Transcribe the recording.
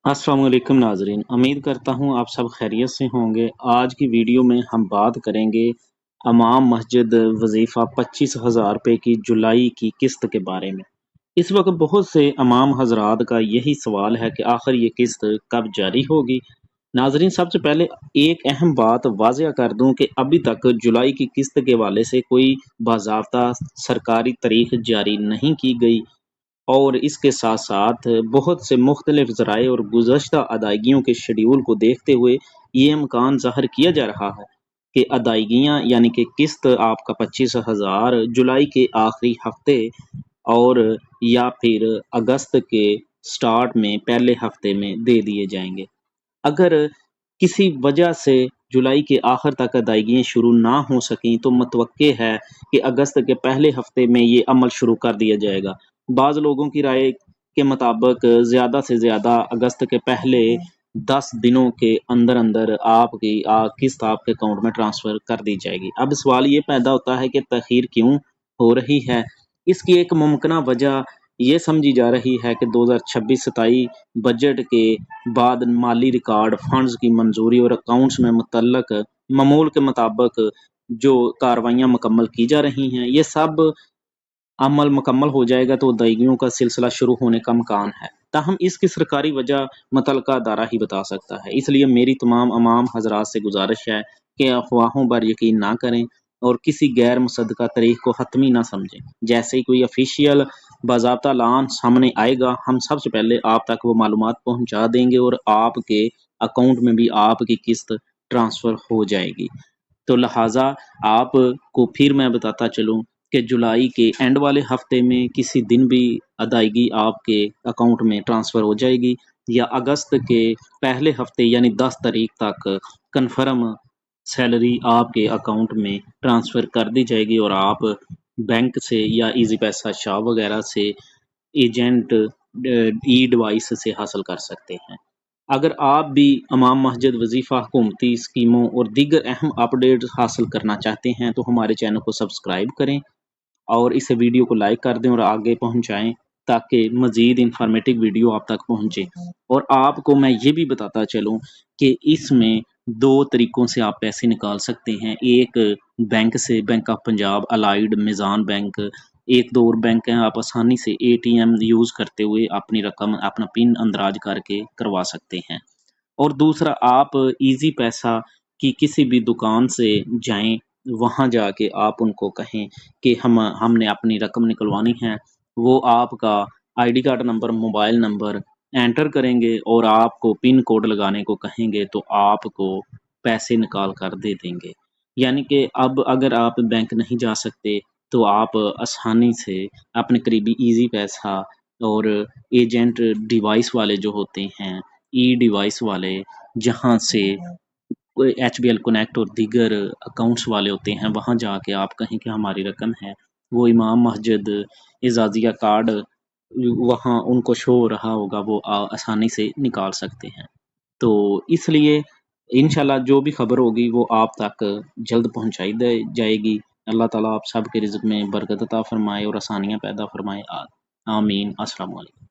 अस्सलाम वालेकुम नाजरीन, उम्मीद करता हूँ आप सब खैरियत से होंगे। आज की वीडियो में हम बात करेंगे इमाम मस्जिद वजीफ़ा 25,000 रुपये की जुलाई की किस्त के बारे में। इस वक्त बहुत से इमाम हजरात का यही सवाल है कि आखिर ये किस्त कब जारी होगी। नाजरीन, सबसे पहले एक अहम बात वाज़िया कर दूं कि अभी तक जुलाई की किस्त के हवाले से कोई बाज़ाब्ता सरकारी तारीख जारी नहीं की गई और इसके साथ साथ बहुत से मुख्तलिफ ज़राए और गुज़श्ता अदायगियों के शेड्यूल को देखते हुए ये इम्कान ज़ाहिर किया जा रहा है कि अदायगियाँ यानी कि किस्त आपका 25,000 जुलाई के आखिरी हफ्ते और या फिर अगस्त के स्टार्ट में पहले हफ्ते में दे दिए जाएंगे। अगर किसी वजह से जुलाई के आखिर तक अदायगियाँ शुरू ना हो सकें तो मुतवक्के है कि अगस्त के पहले हफ्ते में ये अमल शुरू कर दिया जाएगा। बाज़ लोगों की राय के मुताबिक ज़्यादा से ज़्यादा अगस्त के पहले 10 दिनों के अंदर अंदर आपकी किस्त आपके अकाउंट में ट्रांसफ़र कर दी जाएगी। अब सवाल ये पैदा होता है कि तख़ीर क्यों हो रही है? इसकी एक मुमकिना वजह ये समझी जा रही है कि 2026-27 बजट के बाद माली रिकॉर्ड, फंड्स की मंजूरी और अकाउंट्स में मुतल्लक मामूल के मुताबिक जो कार्रवाइयाँ मुकम्मल की जा रही हैं, ये सब अमल मुकम्मल हो जाएगा तो अदायगियों का सिलसिला शुरू होने का इम्कान है। ताहम इसकी सरकारी वजह मुतल्लका अदारा ही बता सकता है। इसलिए मेरी तमाम अवाम हज़रात से गुजारिश है कि अफवाहों पर यकीन ना करें और किसी गैर मुसद्दक़ा तारीख को हतमी ना समझें। जैसे ही कोई ऑफिशियल बाज़ाब्ता ऐलान सामने आएगा, हम सबसे पहले आप तक वो मालूमात पहुँचा देंगे और आपके अकाउंट में भी आपकी किस्त ट्रांसफ़र हो जाएगी। तो लिहाजा आपको फिर मैं बताता चलूँ कि जुलाई के एंड वाले हफ्ते में किसी दिन भी अदायगी आपके अकाउंट में ट्रांसफ़र हो जाएगी या अगस्त के पहले हफ्ते यानी 10 तारीख तक कन्फर्म सैलरी आपके अकाउंट में ट्रांसफ़र कर दी जाएगी और आप बैंक से या इजी पैसा शाह वगैरह से एजेंट ई डिवाइस से हासिल कर सकते हैं। अगर आप भी इमाम मस्जिद वजीफ़ा हुकूमती स्कीमों और दीगर अहम अपडेट हासिल करना चाहते हैं तो हमारे चैनल को सब्सक्राइब करें और इस वीडियो को लाइक कर दें और आगे पहुंचाएं ताकि मज़ीद इंफॉर्मेटिव वीडियो आप तक पहुंचे। और आपको मैं ये भी बताता चलूं कि इसमें 2 तरीक़ों से आप पैसे निकाल सकते हैं। एक बैंक से, bank of Punjab, allied, Meezan bank, 1-2 और बैंक हैं। आप आसानी से एटीएम यूज़ करते हुए अपनी रकम, अपना पिन अंदराज करके करवा सकते हैं। और दूसरा, आप ईज़ी पैसा की किसी भी दुकान से जाएँ, वहाँ जाके आप उनको कहें कि हमने अपनी रकम निकलवानी है। वो आपका ID card number, mobile number enter करेंगे और आपको पिन कोड लगाने को कहेंगे तो आपको पैसे निकाल कर दे देंगे। यानी कि अब अगर आप बैंक नहीं जा सकते तो आप आसानी से अपने करीबी ईज़ी पैसा और एजेंट डिवाइस वाले जो होते हैं, ई डिवाइस वाले, जहाँ से कोई एचबीएल कनेक्ट और दीगर अकाउंट्स वाले होते हैं, वहाँ जाके आप कहें कि हमारी रकम है, वो इमाम मस्जिद एजाज़िया कार्ड वहाँ उनको शो हो रहा होगा, वो आसानी से निकाल सकते हैं। तो इसलिए इंशाल्लाह जो भी खबर होगी वो आप तक जल्द पहुँचाई दे जाएगी। अल्लाह ताला आप सब के रिज़्क़ में बरकत अता फ़रमाए और आसानियाँ पैदा फ़रमाए। आमीन। अस्सलाम वालेकुम।